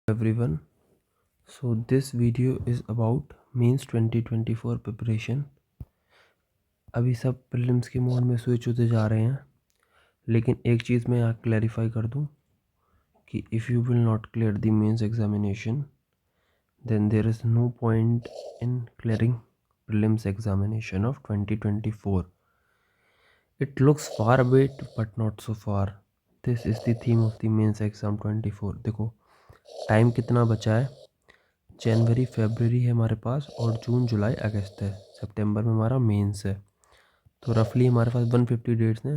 Everyone, so this video is about mains 2024 preparation. अभी सब prelims के मोड में स्विच होते जा रहे हैं, लेकिन एक चीज़ मैं यहाँ क्लैरिफाई कर दूँ कि if you will not clear the mains examination then there is no point in clearing prelims examination of 2024. It looks far away but not so far. This is the theme of the mains exam 24. देखो time कितना बचा है। जनवरी फरवरी है हमारे पास और जून जुलाई अगस्त है। सितंबर में हमारा मेंस है, तो रफली हमारे पास 150 डेज़ हैं।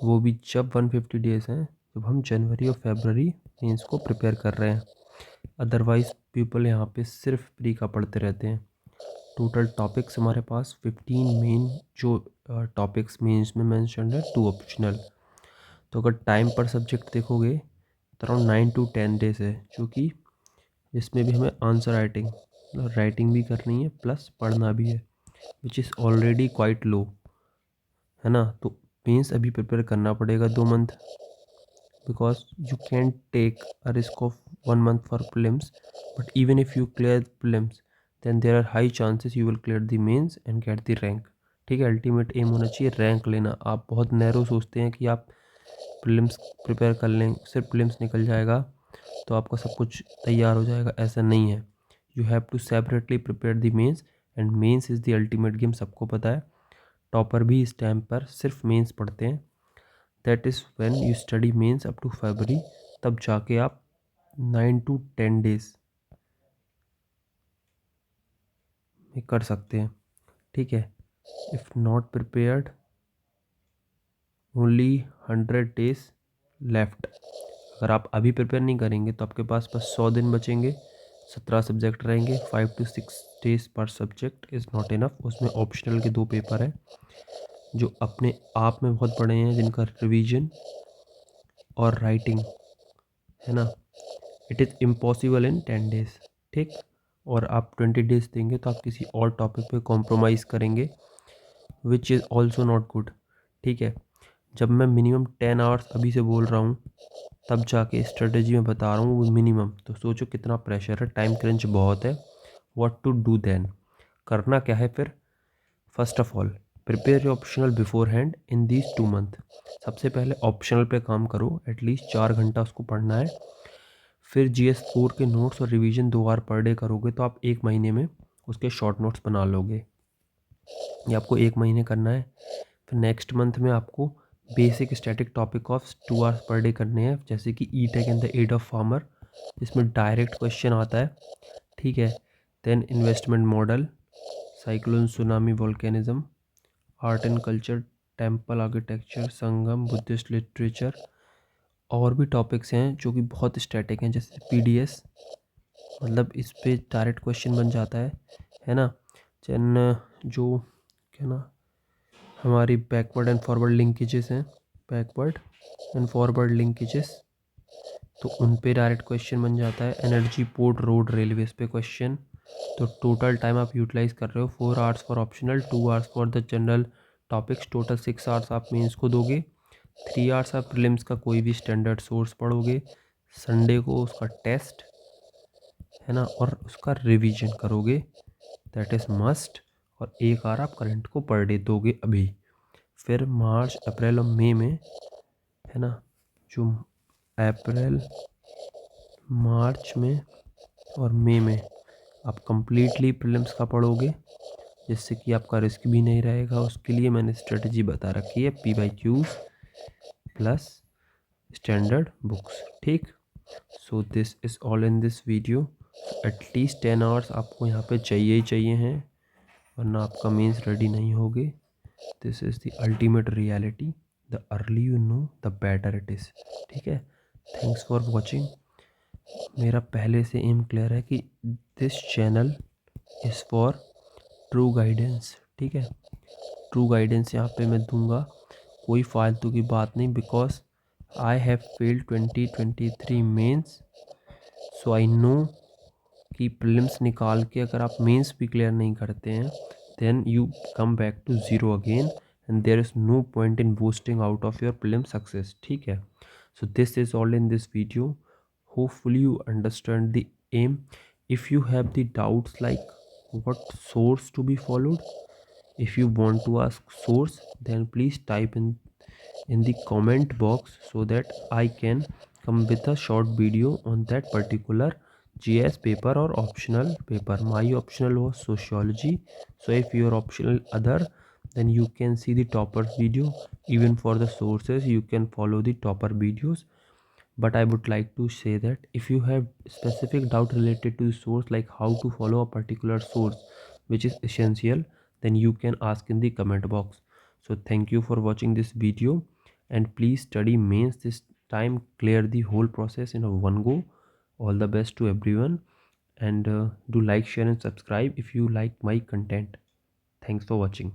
वो भी जब 150 डेज़ हैं जब हम जनवरी और फरवरी मेंस को प्रिपेयर कर रहे हैं। अदरवाइज़ पीपल यहाँ पे सिर्फ प्री का पढ़ते रहते हैं। टोटल टॉपिक्स हमारे पास 15 मेन जो टॉपिक्स मेंस में मेंशन है, 2 ऑप्शनल। तो अगर टाइम पर सब्जेक्ट देखोगे तो अराउंड 9 to 10 डेज़ है, जो कि इसमें भी हमें आंसर राइटिंग भी करनी है प्लस पढ़ना भी है, which is already quite low, है ना। तो मेंस अभी प्रिपेयर करना पड़ेगा 2 month, because you can take a risk of 1 month for prelims, but even if you clear prelims then there are high chances you will clear the mains and get the rank. ठीक है, ultimate aim होना चाहिए rank लेना। आप बहुत narrow सोचते हैं कि आप प्रीलिम्स प्रिपेयर कर लें, सिर्फ प्रीलिम्स निकल जाएगा तो आपका सब कुछ तैयार हो जाएगा, ऐसा नहीं है। You have to separately prepare the mains and mains is the ultimate game, सबको पता है। टॉपर भी इस टाइम पर सिर्फ मेंस पढ़ते हैं। That is when you study mains up to February, तब जाके आप 9 to 10 डेज़ में कर सकते हैं। ठीक है, if not prepared only 100 days left. अगर आप अभी प्रिपेयर नहीं करेंगे तो आपके पास बस 100 दिन बचेंगे, 17 सब्जेक्ट रहेंगे। 5 to 6 डेज़ पर सब्जेक्ट इज़ नॉट इनफ। उसमें ऑप्शनल के 2 पेपर हैं जो अपने आप में बहुत बड़े हैं, जिनका रिवीजन और राइटिंग है ना, it is impossible in 10 days. ठीक, और आप 20 डेज़ देंगे तो आप किसी और टॉपिक पे कॉम्प्रोमाइज़ करेंगे, which is also not good. ठीक है, जब मैं मिनिमम 10 आवर्स अभी से बोल रहा हूँ, तब जाके स्ट्रेटजी में बता रहा हूँ वो मिनिमम, तो सोचो कितना प्रेशर है, टाइम क्रंच बहुत है। व्हाट टू डू देन, करना क्या है फिर? First of all prepare your optional before hand in these 2 month. सबसे पहले ऑप्शनल पे काम करो, एटलीस्ट 4 घंटा उसको पढ़ना है। फिर GS4 के नोट्स और रिवीजन 2 बार पर डे करोगे तो आप 1 महीने में उसके शॉर्ट नोट्स बना लोगे। ये आपको 1 महीने करना है। फिर नेक्स्ट मंथ में आपको basic static topic of 2 hours पर डे करने हैं, जैसे कि E tech and the aid of farmer, जिसमें डायरेक्ट क्वेश्चन आता है। ठीक है, then investment model, cyclone tsunami volcanism, art and culture, temple architecture, Sangam, Buddhist literature, और भी टॉपिक्स हैं जो कि बहुत स्टैटिक हैं, जैसे PDS, मतलब इस पे डायरेक्ट क्वेश्चन बन जाता है ना। देन जो क्या ना हमारी बैकवर्ड एंड फॉरवर्ड लिंकेजेस हैं, बैकवर्ड एंड फॉरवर्ड लिंकेजेस, तो उन पे डायरेक्ट क्वेश्चन बन जाता है। एनर्जी, पोर्ट, रोड, रेलवेज पे क्वेश्चन। तो टोटल टाइम आप यूटिलाइज कर रहे हो 4 hours for optional, 2 hours for the general topics, total 6 hours आप मेंस को दोगे। 3 आवर्स आप प्रीलिम्स का कोई भी स्टैंडर्ड सोर्स पढ़ोगे। संडे को उसका टेस्ट है ना, और उसका रिवीजन करोगे, दैट इज़ मस्ट। और 1 आवर आप करंट को पर डे दोगे अभी। फिर मार्च, अप्रैल और मई में, है ना, जो अप्रैल, मार्च में और मई में आप कंप्लीटली प्रीलिम्स का पढ़ोगे, जिससे कि आपका रिस्क भी नहीं रहेगा। उसके लिए मैंने स्ट्रेटजी बता रखी है, PYQs प्लस स्टैंडर्ड बुक्स। ठीक, so this is all in this video. At least 10 hours आपको यहाँ पे चाहिए ही चाहिए हैं, वरना आपका मेंस रेडी नहीं होगे। This is the ultimate reality, the early you know the better it is. ठीक है, थैंक्स फॉर वॉचिंग। मेरा पहले से एम क्लियर है कि this channel is for true guidance. ठीक है, ट्रू गाइडेंस यहाँ पे मैं दूंगा, कोई फालतू की बात नहीं, because I have failed 2023 mains, so I know कि प्रीलिम्स निकाल के अगर आप मेंस भी क्लियर नहीं करते हैं then you come back to zero again and there is no point in boosting out of your prelim success. ठीक है, so this is all in this video. hopefully you understand the aim. If you have the doubts like what source to be followed, if you want to ask source, then please type in the comment box so that I can come with a short video on that particular GS paper or optional paper. My optional was sociology, so if your optional other, then you can see the topper video. Even for the sources you can follow the topper videos. But I would like to say that if you have specific doubt related to the source, like how to follow a particular source which is essential, then you can ask in the comment box. So thank you for watching this video, and please study mains this time, clear the whole process in a one go. All the best to everyone, and do like, share and subscribe if you like my content. Thanks for watching.